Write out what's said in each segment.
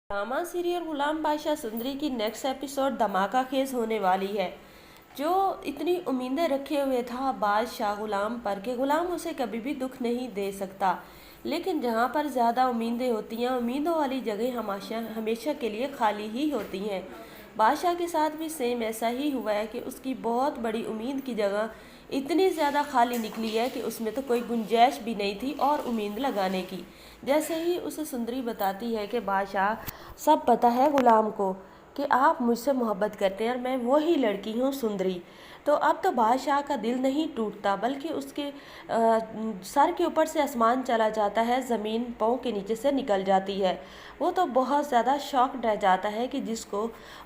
Drama serial गुलाम बादशाह सुंदरी की next episode धमाका खेज होने वाली है। जो इतनी उम्मीदें रखे हुए था बादशाह गुलाम पर कि गुलाम उसे कभी भी दुख नहीं दे सकता, लेकिन जहाँ पर ज़्यादा उम्मीदें होती हैं उम्मीदों वाली जगह हमेशा हमेशा के लिए खाली ही होती हैं। बादशाह के साथ भी सेम ऐसा ही हुआ है कि उसकी बहुत बड़ी उम्मीद की जगह इतनी ज़्यादा खाली निकली है कि उसमें तो कोई गुंजाइश भी नहीं थी और उम्मीद लगाने की। जैसे ही उसे सुंदरी बताती है कि बादशाह सब पता है गुलाम को कि आप मुझसे मोहब्बत करते हैं और मैं वही लड़की हूँ सुंदरी, तो अब तो बादशाह का दिल नहीं टूटता बल्कि उसके सर के ऊपर से आसमान चला जाता है, ज़मीन पाँव के नीचे से निकल जाती है। वो तो बहुत ज़्यादा शॉक्ड रह जाता है कि जिसको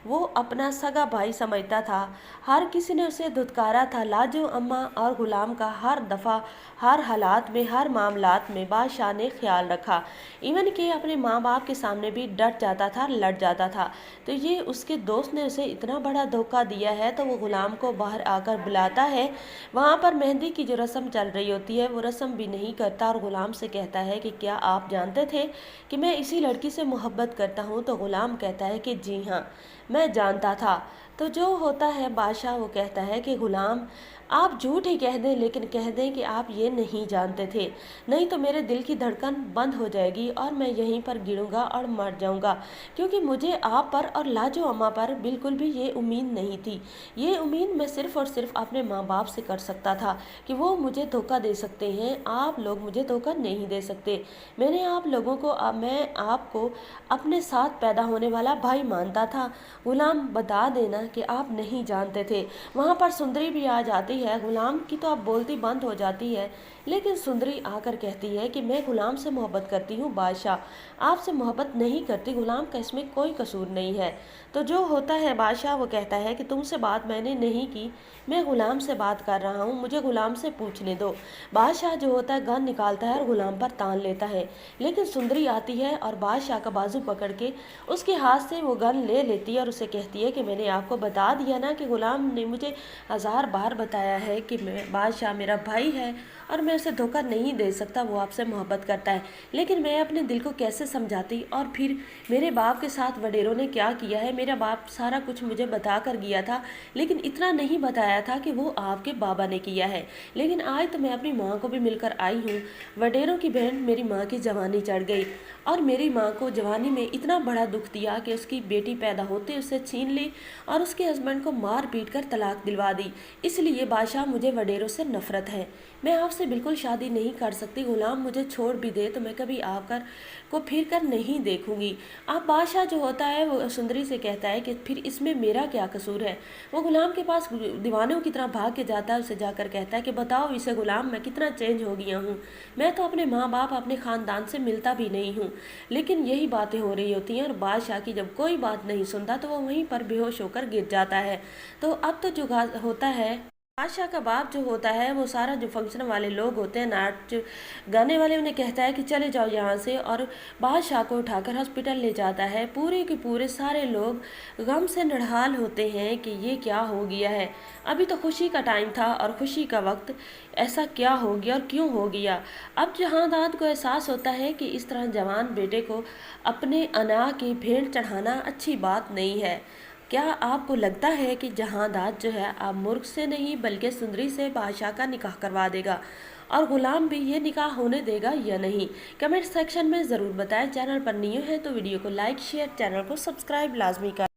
वो अपना सगा भाई समझता था, हर किसी ने उसे धुतकारा था। लाजो अम्मा और गुलाम का हर दफ़ा हर हालात में हर मामलात में बादशाह ने ख्याल रखा, इवन कि अपने माँ बाप के सामने भी डट जाता था, लड़ जाता था। तो ये उसके दोस्त ने उसे इतना बड़ा धोखा दिया है, तो वो गुलाम को बाहर आकर बुलाता है। वहाँ पर मेहंदी की जो रस्म चल रही होती है वो रस्म भी नहीं करता और गुलाम से कहता है कि क्या आप जानते थे कि मैं इसी लड़की से मोहब्बत करता हूँ। तो गुलाम कहता है कि जी हाँ, मैं जानता था। तो जो होता है बादशाह वो कहता है कि गुलाम आप झूठ ही कह दें, लेकिन कह दें कि आप ये नहीं जानते थे, नहीं तो मेरे दिल की धड़कन बंद हो जाएगी और मैं यहीं पर गिरूंगा और मर जाऊंगा, क्योंकि मुझे आप पर और लाजो अम्मा पर बिल्कुल भी ये उम्मीद नहीं थी। ये उम्मीद मैं सिर्फ़ और सिर्फ अपने माँ बाप से कर सकता था कि वो मुझे धोखा दे सकते हैं, आप लोग मुझे धोखा नहीं दे सकते। मैंने आप लोगों को मैं आपको अपने साथ पैदा होने वाला भाई मानता था। गुलाम बता देना कि आप नहीं जानते थे। वहाँ पर सुंदरी भी आ जाती है, गुलाम की तो अब बोलती बंद हो जाती है, लेकिन सुंदरी आकर कहती है कि मैं गुलाम से मोहब्बत करती हूँ बादशाह, आपसे मोहब्बत नहीं करती, गुलाम का इसमें कोई कसूर नहीं है। तो जो होता है बादशाह वो कहता है कि तुमसे बात मैंने नहीं की, मैं गुलाम से बात कर रहा हूँ, मुझे गुलाम से पूछने दो। बादशाह जो होता है गन निकालता है और गुलाम पर तान लेता है, लेकिन सुंदरी आती है और बादशाह का बाजू पकड़ के उसके हाथ से वो गन ले लेती है और उसे कहती है कि मैंने आपको बता दिया ना कि गुलाम ने मुझे 1000 बार बताया है कि मैं बादशाह मेरा भाई है और मैं उसे धोखा नहीं दे सकता, वो आपसे मोहब्बत करता है। लेकिन मैं अपने दिल को कैसे समझाती, और फिर मेरे बाप के साथ वडेरों ने क्या किया है, मेरा बाप सारा कुछ मुझे बता कर गया था, लेकिन इतना नहीं बताया था कि वो आपके बाबा ने किया है। लेकिन आज तो मैं अपनी माँ को भी मिलकर आई हूँ। वडेरों की बहन मेरी माँ की जवानी चढ़ गई और मेरी माँ को जवानी में इतना बड़ा दुख दिया कि उसकी बेटी पैदा होते उसे छीन ली और उसके हस्बैंड को मार पीट कर तलाक दिलवा दी। इसलिए बादशाह मुझे वडेरों से नफरत है, मैं आपसे बिल्कुल शादी नहीं कर सकती। गुलाम मुझे छोड़ भी दे तो मैं कभी आकर को फिर कर नहीं देखूंगी। अब बादशाह जो होता है वो सुंदरी से कहता है कि फिर इसमें मेरा क्या कसूर है। वो गुलाम के पास दीवानों की तरह भाग के जाता है, उसे जाकर कहता है कि बताओ इसे गुलाम, मैं कितना चेंज हो गया हूँ, मैं तो अपने माँ बाप अपने ख़ानदान से मिलता भी नहीं हूँ। लेकिन यही बातें हो रही होती हैं और बादशाह की जब कोई बात नहीं सुनता तो वो वहीं पर बेहोश होकर गिर जाता है। तो अब तो जो होता है, बादशाह का बाप जो होता है वो सारा जो फंक्शन वाले लोग होते हैं, नाच गाने वाले, उन्हें कहता है कि चले जाओ यहाँ से, और बादशाह को उठाकर हॉस्पिटल ले जाता है। पूरे के पूरे सारे लोग गम से नढाल होते हैं कि ये क्या हो गया है, अभी तो खुशी का टाइम था और खुशी का वक्त, ऐसा क्या हो गया और क्यों हो गया। अब जहांदाद को एहसास होता है कि इस तरह जवान बेटे को अपने अना की भेंट चढ़ाना अच्छी बात नहीं है। क्या आपको लगता है कि जहांदाद जो है अब मुर्ख से नहीं बल्कि सुंदरी से बादशाह का निकाह करवा देगा, और गुलाम भी ये निकाह होने देगा या नहीं? कमेंट सेक्शन में ज़रूर बताएं। चैनल पर न्यू है तो वीडियो को लाइक शेयर, चैनल को सब्सक्राइब लाजमी कर